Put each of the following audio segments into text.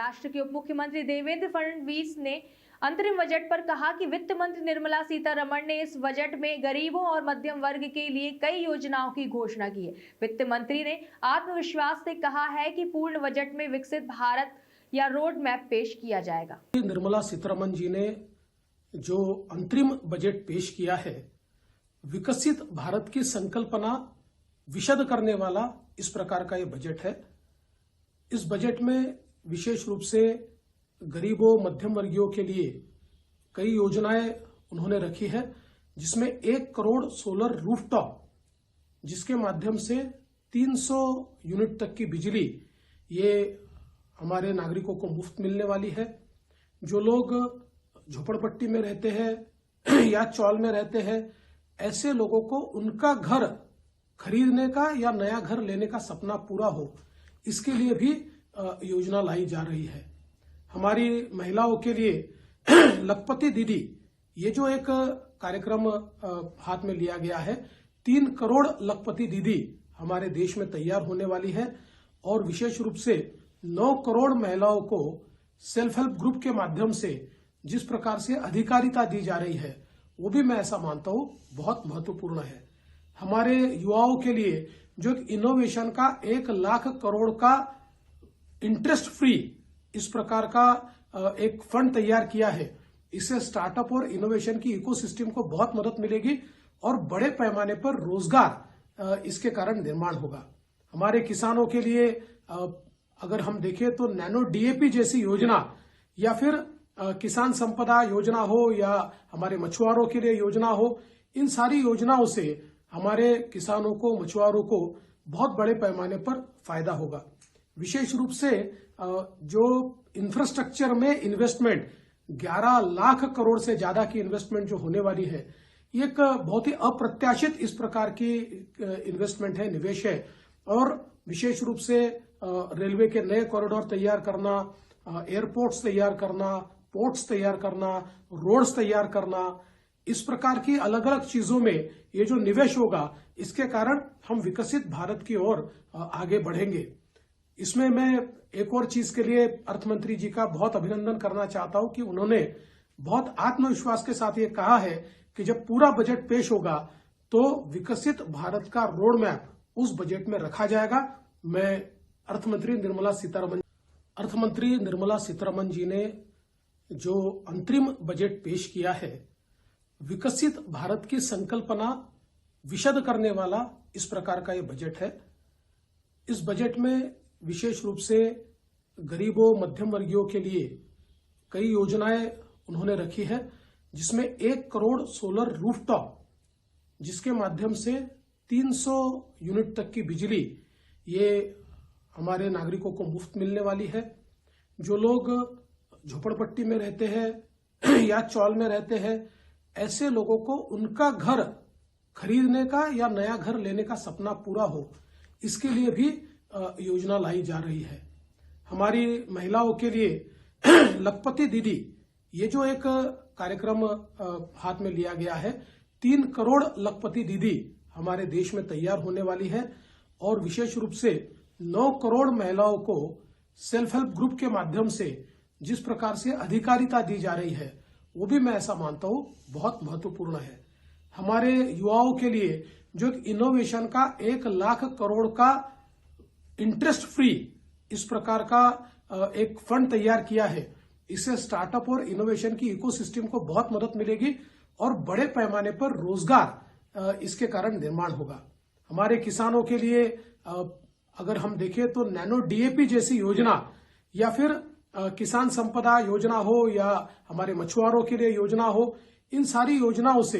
महाराष्ट्र के उप मुख्यमंत्री देवेंद्र फडणवीस ने अंतरिम बजट पर कहा कि वित्त मंत्री निर्मला सीतारमण ने इस बजट में गरीबों और मध्यम वर्ग के लिए कई योजनाओं की घोषणा की है। वित्त मंत्री ने आत्मविश्वास से कहा है कि पूर्ण बजट में विकसित भारत या रोड मैप पेश किया जाएगा। निर्मला सीतारमण जी ने जो अंतरिम बजट पेश किया है, विकसित भारत की संकल्पना विशद करने वाला इस प्रकार का ये बजट है। इस बजट में विशेष रूप से गरीबों मध्यम वर्गीयों के लिए कई योजनाएं उन्होंने रखी है, जिसमें 1 करोड़ सोलर रूफटॉप, जिसके माध्यम से 300 यूनिट तक की बिजली ये हमारे नागरिकों को मुफ्त मिलने वाली है। जो लोग झोपड़पट्टी में रहते हैं या चौल में रहते हैं, ऐसे लोगों को उनका घर खरीदने का या नया घर लेने का सपना पूरा हो, इसके लिए भी योजना लाई जा रही है। हमारी महिलाओं के लिए लखपति दीदी, ये जो एक कार्यक्रम हाथ में लिया गया है, 3 करोड़ लखपति दीदी हमारे देश में तैयार होने वाली है और विशेष रूप से 9 करोड़ महिलाओं को सेल्फ हेल्प ग्रुप के माध्यम से जिस प्रकार से अधिकारिता दी जा रही है, वो भी मैं ऐसा मानता हूं बहुत महत्वपूर्ण है। हमारे युवाओं के लिए जो एक इनोवेशन का 1 लाख करोड़ का इंटरेस्ट फ्री इस प्रकार का एक फंड तैयार किया है, इससे स्टार्टअप और इनोवेशन की इकोसिस्टम को बहुत मदद मिलेगी और बड़े पैमाने पर रोजगार इसके कारण निर्माण होगा। हमारे किसानों के लिए अगर हम देखें तो नैनो डीएपी जैसी योजना या फिर किसान संपदा योजना हो या हमारे मछुआरों के लिए योजना हो, इन सारी योजनाओं से हमारे किसानों को, मछुआरों को बहुत बड़े पैमाने पर फायदा होगा। विशेष रूप से जो इंफ्रास्ट्रक्चर में इन्वेस्टमेंट 11 लाख करोड़ से ज्यादा की इन्वेस्टमेंट जो होने वाली है, ये एक बहुत ही अप्रत्याशित इस प्रकार की इन्वेस्टमेंट है, निवेश है। और विशेष रूप से रेलवे के नए कॉरिडोर तैयार करना, एयरपोर्ट्स तैयार करना, पोर्ट्स तैयार करना, रोड्स तैयार करना, इस प्रकार की अलग अलग चीजों में ये जो निवेश होगा, इसके कारण हम विकसित भारत की ओर आगे बढ़ेंगे। इसमें मैं एक और चीज के लिए अर्थमंत्री जी का बहुत अभिनंदन करना चाहता हूं कि उन्होंने बहुत आत्मविश्वास के साथ ये कहा है कि जब पूरा बजट पेश होगा तो विकसित भारत का रोड मैप उस बजट में रखा जाएगा। मैं अर्थमंत्री निर्मला सीतारमण जी ने जो अंतरिम बजट पेश किया है, विकसित भारत की संकल्पना विशद करने वाला इस प्रकार का ये बजट है। इस बजट में विशेष रूप से गरीबों मध्यम वर्गीयों के लिए कई योजनाएं उन्होंने रखी है, जिसमें 1 करोड़ सोलर रूफटॉप, जिसके माध्यम से 300 यूनिट तक की बिजली ये हमारे नागरिकों को मुफ्त मिलने वाली है। जो लोग झोपड़पट्टी में रहते हैं या चौल में रहते हैं, ऐसे लोगों को उनका घर खरीदने का या नया घर लेने का सपना पूरा हो, इसके लिए भी योजना लाई जा रही है। हमारी महिलाओं के लिए लखपति दीदी, ये जो एक कार्यक्रम हाथ में लिया गया है, 3 करोड़ लखपति दीदी हमारे देश में तैयार होने वाली है और विशेष रूप से 9 करोड़ महिलाओं को सेल्फ हेल्प ग्रुप के माध्यम से जिस प्रकार से अधिकारिता दी जा रही है, वो भी मैं ऐसा मानता हूं बहुत महत्वपूर्ण है। हमारे युवाओं के लिए जो एक इनोवेशन का 1 लाख करोड़ का इंटरेस्ट फ्री इस प्रकार का एक फंड तैयार किया है, इससे स्टार्टअप और इनोवेशन की इकोसिस्टम को बहुत मदद मिलेगी और बड़े पैमाने पर रोजगार इसके कारण निर्माण होगा। हमारे किसानों के लिए अगर हम देखें तो नैनो डीएपी जैसी योजना या फिर किसान संपदा योजना हो या हमारे मछुआरों के लिए योजना हो, इन सारी योजनाओं से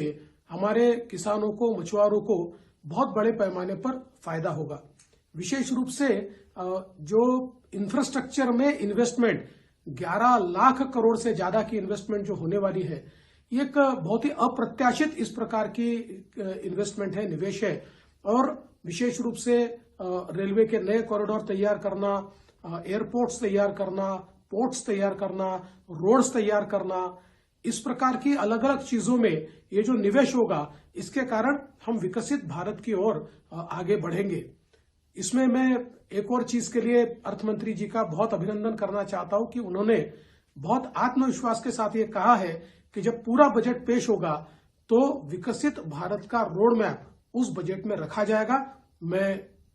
हमारे किसानों को, मछुआरों को बहुत बड़े पैमाने पर फायदा होगा। विशेष रूप से जो इंफ्रास्ट्रक्चर में इन्वेस्टमेंट 11 लाख करोड़ से ज्यादा की इन्वेस्टमेंट जो होने वाली है, ये एक बहुत ही अप्रत्याशित इस प्रकार की इन्वेस्टमेंट है, निवेश है। और विशेष रूप से रेलवे के नए कॉरिडोर तैयार करना, एयरपोर्ट्स तैयार करना, पोर्ट्स तैयार करना, रोड्स तैयार करना, इस प्रकार की अलग अलग चीजों में ये जो निवेश होगा, इसके कारण हम विकसित भारत की ओर आगे बढ़ेंगे। इसमें मैं एक और चीज के लिए अर्थ मंत्री जी का बहुत अभिनंदन करना चाहता हूं कि उन्होंने बहुत आत्मविश्वास के साथ ये कहा है कि जब पूरा बजट पेश होगा तो विकसित भारत का रोड मैप उस बजट में रखा जाएगा। मैं